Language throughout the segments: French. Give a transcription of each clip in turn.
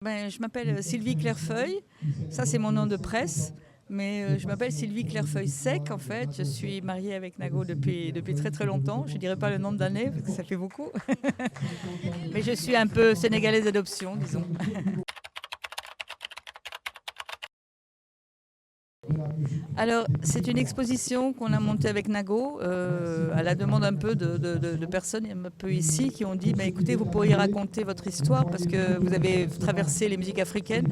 Je m'appelle Sylvie Clairefeuille, ça c'est mon nom de presse, mais je m'appelle Sylvie Clairefeuille Sec en fait. Je suis mariée avec Nago depuis très très longtemps, je ne dirais pas le nombre d'années parce que ça fait beaucoup, mais je suis un peu sénégalaise d'adoption, disons. Alors, c'est une exposition qu'on a montée avec Nago, à la demande un peu de personnes un peu ici qui ont dit écoutez, vous pourriez raconter votre histoire parce que vous avez traversé les musiques africaines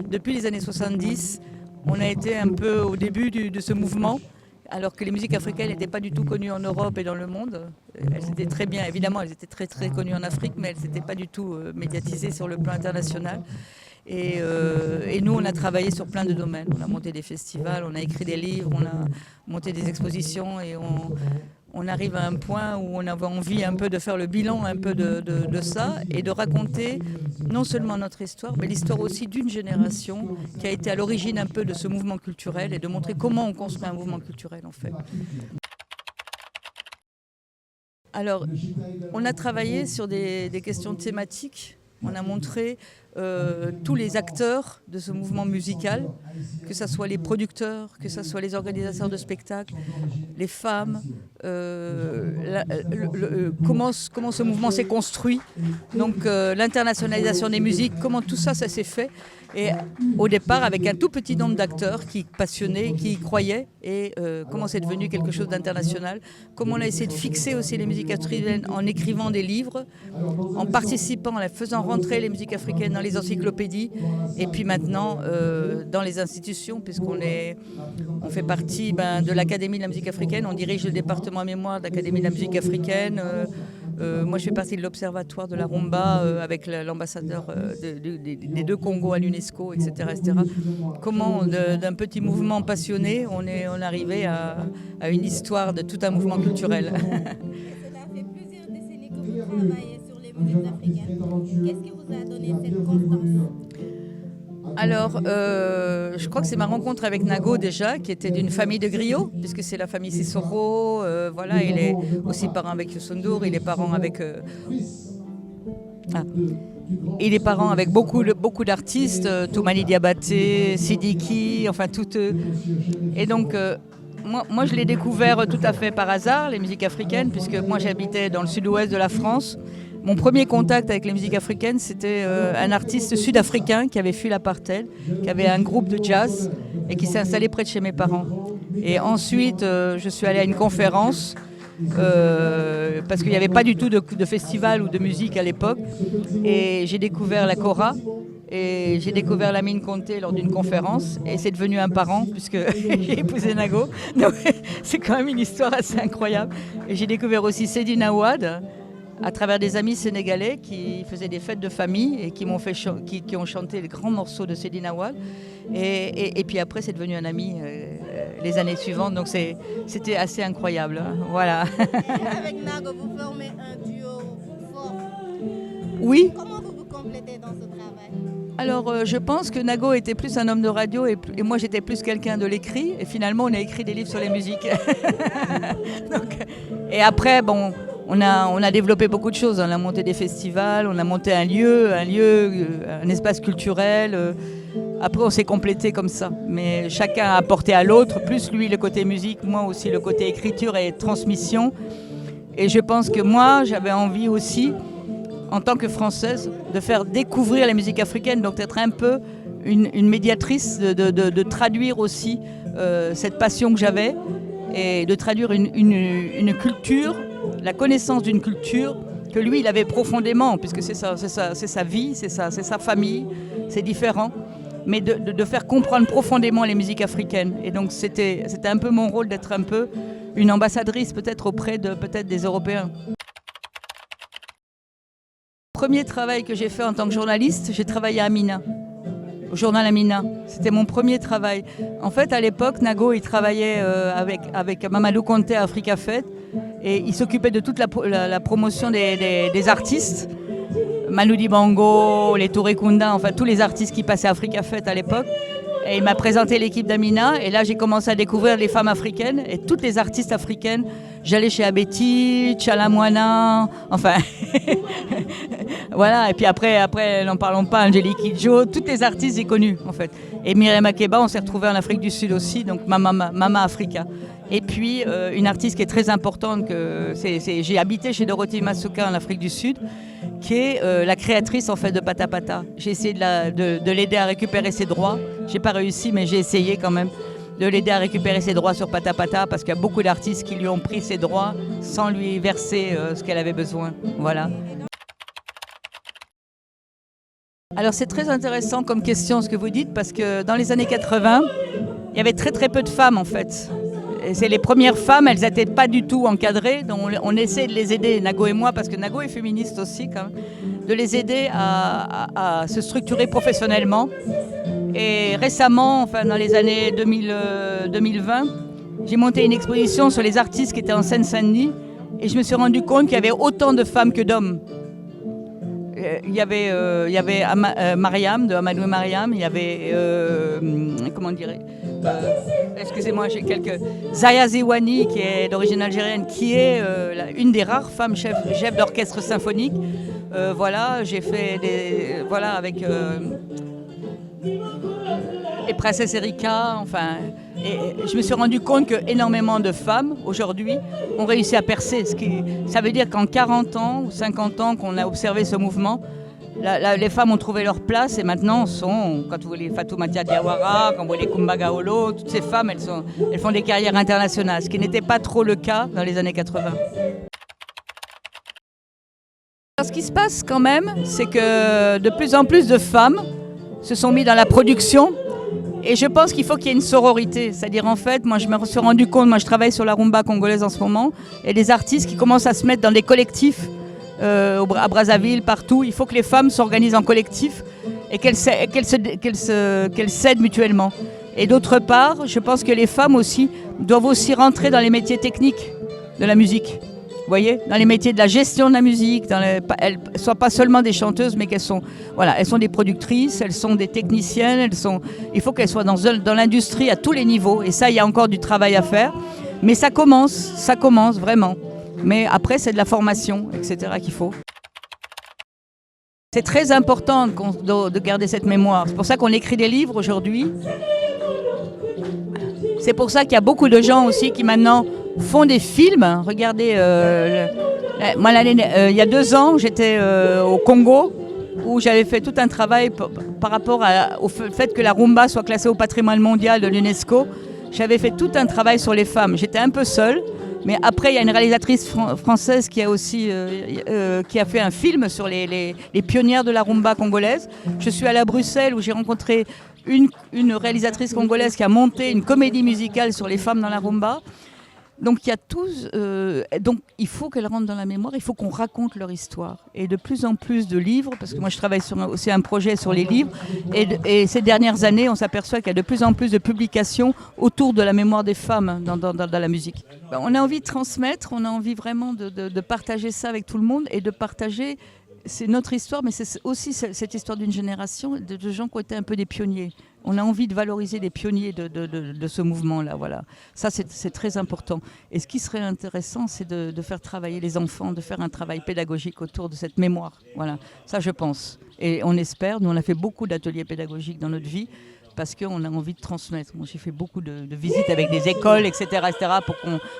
depuis les années 70. On a été un peu au début de ce mouvement, alors que les musiques africaines n'étaient pas du tout connues en Europe et dans le monde. Elles étaient très bien, évidemment, elles étaient très très connues en Afrique, mais elles n'étaient pas du tout médiatisées sur le plan international. Et nous, on a travaillé sur plein de domaines. On a monté des festivals, on a écrit des livres, on a monté des expositions et on arrive à un point où on avait envie un peu de faire le bilan un peu de ça et de raconter non seulement notre histoire, mais l'histoire aussi d'une génération qui a été à l'origine un peu de ce mouvement culturel et de montrer comment on construit un mouvement culturel en fait. Alors, on a travaillé sur des questions thématiques. On a montré tous les acteurs de ce mouvement musical, que ce soit les producteurs, que ce soit les organisateurs de spectacles, les femmes, comment ce mouvement s'est construit, donc l'internationalisation des musiques, comment tout ça s'est fait. Et au départ, avec un tout petit nombre d'acteurs qui passionnaient, qui y croyaient, et comment c'est devenu quelque chose d'international, comment on a essayé de fixer aussi les musiques africaines en écrivant des livres, en participant, en faisant rentrer les musiques africaines dans les encyclopédies, et puis maintenant dans les institutions, puisqu'on fait partie de l'Académie de la musique africaine, on dirige le département mémoire de l'Académie de la musique africaine. Moi, je fais partie de l'Observatoire de la Rumba avec l'ambassadeur des deux Congos à l'UNESCO, etc., etc. Comment, d'un petit mouvement passionné, on arrivait à une histoire de tout un mouvement culturel. Cela fait plusieurs décennies que vous travaillez sur les musiques africaines. Qu'est-ce qui vous a donné cette constance ? Alors, je crois que c'est ma rencontre avec Nago déjà, qui était d'une famille de griots, puisque c'est la famille Sissoko. Voilà, il est aussi parent avec Youssou N'Dour, il est parent avec... Il est parent avec beaucoup d'artistes, Toumani Diabaté, Sidiki, enfin toutes. Et donc, moi, je l'ai découvert tout à fait par hasard, les musiques africaines, puisque moi, j'habitais dans le sud-ouest de la France. Mon premier contact avec les musiques africaines, c'était un artiste sud-africain qui avait fui l'apartheid, qui avait un groupe de jazz et qui s'est installé près de chez mes parents. Et ensuite, je suis allée à une conférence parce qu'il n'y avait pas du tout de festival ou de musique à l'époque. Et j'ai découvert la Kora et j'ai découvert Lamine Conté lors d'une conférence. Et c'est devenu un parent puisque j'ai épousé Nago. Donc c'est quand même une histoire assez incroyable. Et j'ai découvert aussi Seydi Nawad à travers des amis sénégalais qui faisaient des fêtes de famille et qui ont chanté les grands morceaux de Seydi Nawad. Et puis après, c'est devenu un ami les années suivantes. Donc c'était assez incroyable. Hein. Voilà. Et avec Nago, vous formez un duo fort. Oui. Comment vous vous complétez dans ce travail ? Alors, je pense que Nago était plus un homme de radio et moi, j'étais plus quelqu'un de l'écrit. Et finalement, on a écrit des livres sur les musiques. Et après, bon... On a développé beaucoup de choses, on a monté des festivals, on a monté un espace culturel. Après, on s'est complété comme ça. Mais chacun a apporté à l'autre, plus lui le côté musique, moi aussi le côté écriture et transmission. Et je pense que moi, j'avais envie aussi, en tant que Française, de faire découvrir la musique africaine, donc d'être un peu une médiatrice, de traduire aussi cette passion que j'avais et de traduire une culture, la connaissance d'une culture que lui, il avait profondément, puisque c'est sa vie, c'est sa famille, c'est différent, mais de faire comprendre profondément les musiques africaines. Et donc c'était un peu mon rôle d'être un peu une ambassadrice peut-être auprès des Européens. Premier travail que j'ai fait en tant que journaliste, j'ai travaillé à Amina, au journal Amina. C'était mon premier travail. En fait, à l'époque, Nago, il travaillait avec Mamadou Konté à Africa Fête et il s'occupait de toute la promotion des artistes. Manu Dibango, les Touré Kunda, enfin tous les artistes qui passaient à Africa Fête à l'époque. Et il m'a présenté l'équipe d'Amina et là j'ai commencé à découvrir les femmes africaines et toutes les artistes africaines j'allais chez Abeti, Chalamwana, enfin, voilà. Et puis après, n'en parlons pas, Angélique Kidjo, toutes les artistes j'ai connus en fait. Et Myriam Makeba, on s'est retrouvés en Afrique du Sud aussi, donc Mama Africa. Et puis une artiste qui est très importante, j'ai habité chez Dorothy Masuka en Afrique du Sud, qui est la créatrice en fait de Pata Pata. J'ai essayé de l'aider à récupérer ses droits. J'ai pas réussi, mais j'ai essayé quand même de l'aider à récupérer ses droits sur Pata Pata, parce qu'il y a beaucoup d'artistes qui lui ont pris ses droits sans lui verser ce qu'elle avait besoin. Voilà. Alors c'est très intéressant comme question ce que vous dites, parce que dans les années 80, il y avait très très peu de femmes en fait. Et c'est les premières femmes, elles n'étaient pas du tout encadrées, donc on essaie de les aider, Nago et moi, parce que Nago est féministe aussi quand même, de les aider à se structurer professionnellement. Et récemment, enfin dans les années 2020, j'ai monté une exposition sur les artistes qui étaient en Seine-Saint-Denis, et je me suis rendu compte qu'il y avait autant de femmes que d'hommes. Il y avait Mariam, de Amadou Mariam, il y avait, comment dirais excusez-moi, j'ai quelques... Zaya Ziwani, qui est d'origine algérienne, qui est une des rares femmes chefs d'orchestre symphonique. Voilà, j'ai fait des... Voilà, avec... et Princesse Erika, enfin... Et je me suis rendu compte qu'énormément de femmes, aujourd'hui, ont réussi à percer. Ça veut dire qu'en 40 ans ou 50 ans qu'on a observé ce mouvement, les femmes ont trouvé leur place et maintenant quand vous voyez Fatoumata Diawara, quand vous voyez Kumba Gawolo, toutes ces femmes, elles font des carrières internationales, ce qui n'était pas trop le cas dans les années 80. Alors, ce qui se passe quand même, c'est que de plus en plus de femmes se sont mises dans la production. Et je pense qu'il faut qu'il y ait une sororité. C'est-à-dire, en fait, moi, je me suis rendu compte, moi, je travaille sur la rumba congolaise en ce moment, et des artistes qui commencent à se mettre dans des collectifs à Brazzaville, partout. Il faut que les femmes s'organisent en collectif et qu'elles s'aident mutuellement. Et d'autre part, je pense que les femmes aussi doivent aussi rentrer dans les métiers techniques de la musique. Vous voyez, dans les métiers de la gestion de la musique, elles ne soient pas seulement des chanteuses, mais elles sont des productrices, elles sont des techniciennes, il faut qu'elles soient dans l'industrie à tous les niveaux. Et ça, il y a encore du travail à faire. Mais ça commence vraiment. Mais après, c'est de la formation, etc. qu'il faut. C'est très important de garder cette mémoire. C'est pour ça qu'on écrit des livres aujourd'hui. C'est pour ça qu'il y a beaucoup de gens aussi qui maintenant font des films. Regardez, moi, il y a 2 ans, j'étais au Congo, où j'avais fait tout un travail par rapport au fait que la rumba soit classée au patrimoine mondial de l'UNESCO. J'avais fait tout un travail sur les femmes. J'étais un peu seule, mais après, il y a une réalisatrice française qui a aussi qui a fait un film sur les pionnières de la rumba congolaise. Je suis allée à Bruxelles, où j'ai rencontré une réalisatrice congolaise qui a monté une comédie musicale sur les femmes dans la rumba. Donc donc il faut qu'elles rentrent dans la mémoire, il faut qu'on raconte leur histoire. Et de plus en plus de livres, parce que moi je travaille sur aussi un projet sur les livres, et ces dernières années on s'aperçoit qu'il y a de plus en plus de publications autour de la mémoire des femmes dans la musique. On a envie de transmettre, on a envie vraiment de partager ça avec tout le monde, et de partager, c'est notre histoire, mais c'est aussi cette histoire d'une génération de gens qui ont été un peu des pionniers. On a envie de valoriser les pionniers de ce mouvement-là. Voilà. Ça, c'est très important. Et ce qui serait intéressant, c'est de faire travailler les enfants, de faire un travail pédagogique autour de cette mémoire. Voilà. Ça, je pense. Et on espère. Nous, on a fait beaucoup d'ateliers pédagogiques dans notre vie parce qu'on a envie de transmettre. Moi, j'ai fait beaucoup de visites avec des écoles, etc.,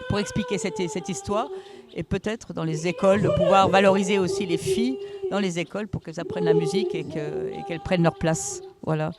pour expliquer cette histoire. Et peut-être dans les écoles, de pouvoir valoriser aussi les filles dans les écoles pour qu'elles apprennent la musique et qu'elles prennent leur place. Voilà.